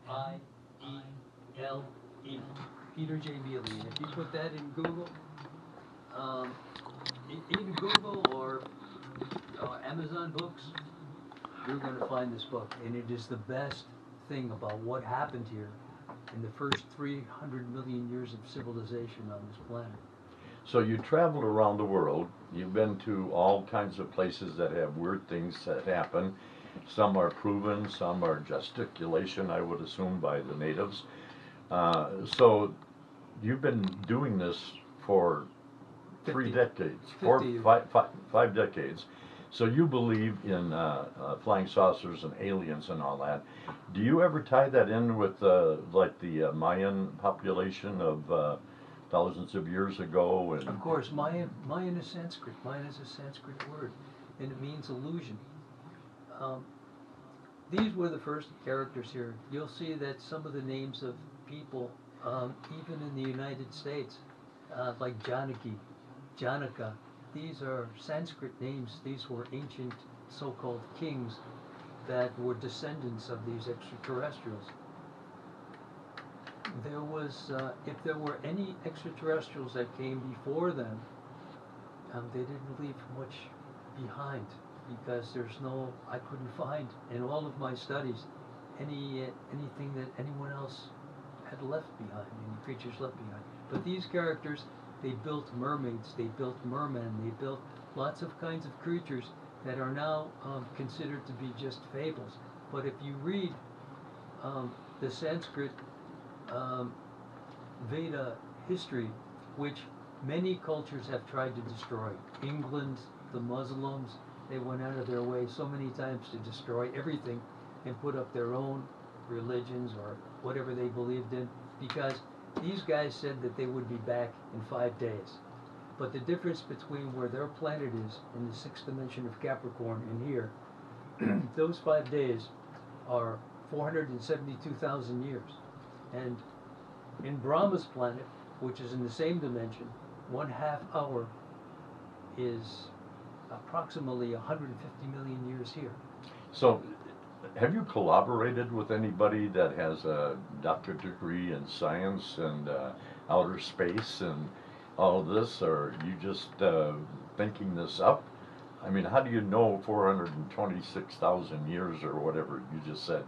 Meile. Peter J. Meile. And if you put that in Google, um, either Google or Amazon Books, you're going to find this book. And it is the best thing about what happened here in the first 300 million years of civilization on this planet. So you traveled around the world. You've been to all kinds of places that have weird things that happen. Some are proven, some are gesticulation, I would assume, by the natives. So you've been doing this for 3 decades, 5 decades. So you believe in flying saucers and aliens and all that. Do you ever tie that in with like the Mayan population of thousands of years ago? And of course, Mayan is Sanskrit. Mayan is a Sanskrit word, and it means illusion. These were the first characters here. You'll see that some of the names of people, even in the United States, like Janaki, Janaka, these are Sanskrit names. These were ancient so-called kings that were descendants of these extraterrestrials. There was, if there were any extraterrestrials that came before them, they didn't leave much behind, because I couldn't find in all of my studies anything that anyone else had left behind, any creatures left behind. But these characters, they built mermaids, they built mermen, they built lots of kinds of creatures that are now considered to be just fables. But if you read the Sanskrit Veda history, which many cultures have tried to destroy, England, the Muslims, they went out of their way so many times to destroy everything and put up their own religions or whatever they believed in, because these guys said that they would be back in 5 days. But the difference between where their planet is in the 6th dimension of Capricorn and here, those 5 days are 472,000 years. And in Brahma's planet, which is in the same dimension, 1/2 hour is approximately 150 million years here. so have you collaborated with anybody that has a doctorate degree in science and outer space and all of this, or are you just thinking this up? I mean, how do you know 426,000 years or whatever you just said?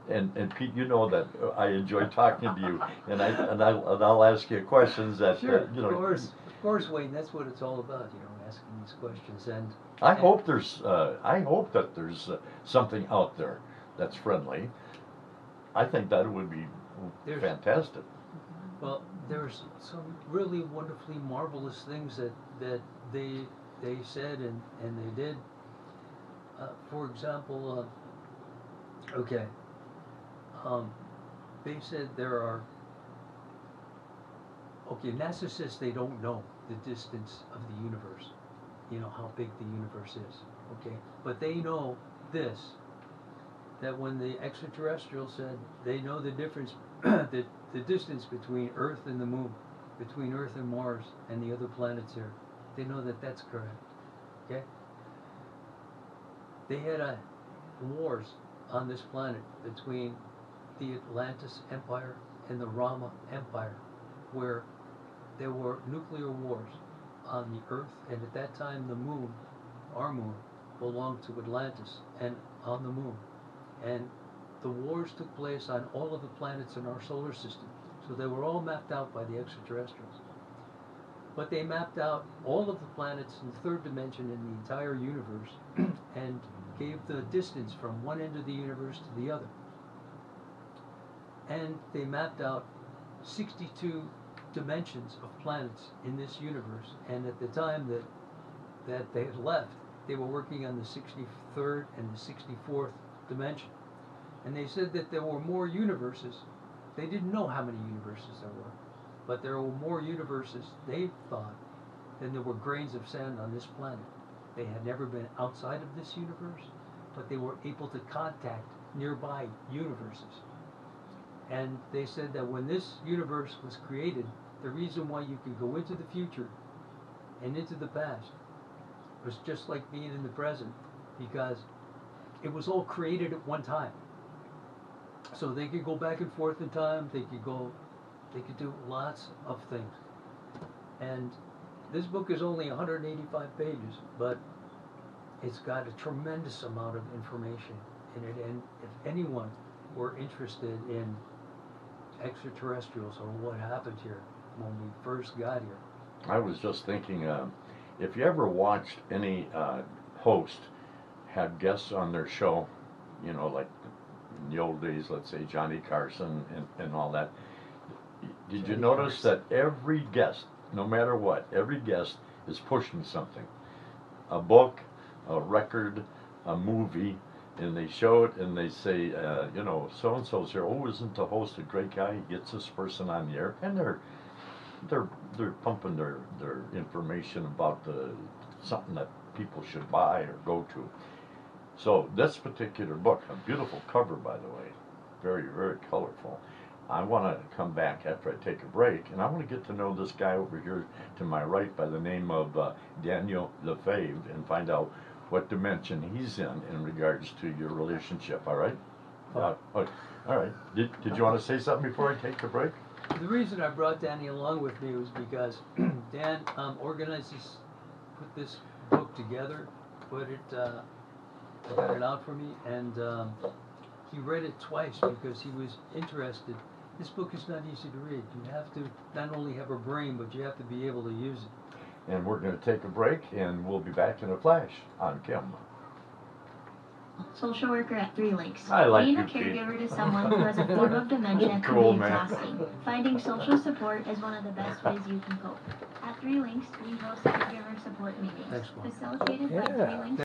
And Pete, you know that I enjoy talking to you, and I'll ask you questions that Sure, you know. of course, Wayne. That's what it's all about, asking these questions. And I hope that there's something out there that's friendly. I think that would be fantastic. Well, there's some really wonderfully marvelous things that they said and they did. For example, okay, they said there are. Okay, NASA says they don't know the distance of the universe. How big the universe is. Okay, but they know this, that when the extraterrestrials said they know the difference, the distance between Earth and the Moon, between Earth and Mars and the other planets here, they know that that's correct. Okay? They had wars on this planet between the Atlantis Empire and the Rama Empire, where there were nuclear wars on the Earth, and at that time the Moon, our Moon, belonged to Atlantis, and on the Moon. And the wars took place on all of the planets in our solar system. So they were all mapped out by the extraterrestrials. But they mapped out all of the planets in the 3rd dimension in the entire universe and gave the distance from one end of the universe to the other. And they mapped out 62 dimensions of planets in this universe. And at the time that they had left, they were working on the 63rd and the 64th dimension. And they said that there were more universes. They didn't know how many universes there were, but there were more universes, they thought, than there were grains of sand on this planet. They had never been outside of this universe, but they were able to contact nearby universes. And they said that when this universe was created, the reason why you could go into the future and into the past was just like being in the present, because it was all created at one time. So they could go back and forth in time, they could do lots of things. And this book is only 185 pages, but it's got a tremendous amount of information in it. And if anyone were interested in extraterrestrials or what happened here when we first got here, I was just thinking, if you ever watched any host have guests on their show, you know, like in the old days, let's say Johnny Carson and all that, did you Johnny notice Carson. that every guest, no matter what, every guest is pushing something? A book, a record, a movie, and they show it and they say, you know, so-and-so's here. Oh, isn't the host a great guy? He gets this person on the air. And they're pumping their information about something that people should buy or go to. So this particular book, a beautiful cover, by the way, very, very colorful. I want to come back after I take a break, and I want to get to know this guy over here to my right by the name of Daniel Lefebvre and find out what dimension he's in regards to your relationship, all right? Okay. All right. Did you want to say something before I take the break? the reason I brought Danny along with me was because Dan put this book together, got it out for me, and he read it twice because he was interested. This book is not easy to read. You have to not only have a brain, but you have to be able to use it. And we're going to take a break, and we'll be back in a flash on KYMN. Social worker at 3 Links. I like Being a you, Pete. caregiver to someone who has a form of dementia can Cool, be man. exhausting. Finding social support is one of the best ways you can cope. At 3 Links, we host caregiver support meetings, Excellent. facilitated by 3 Links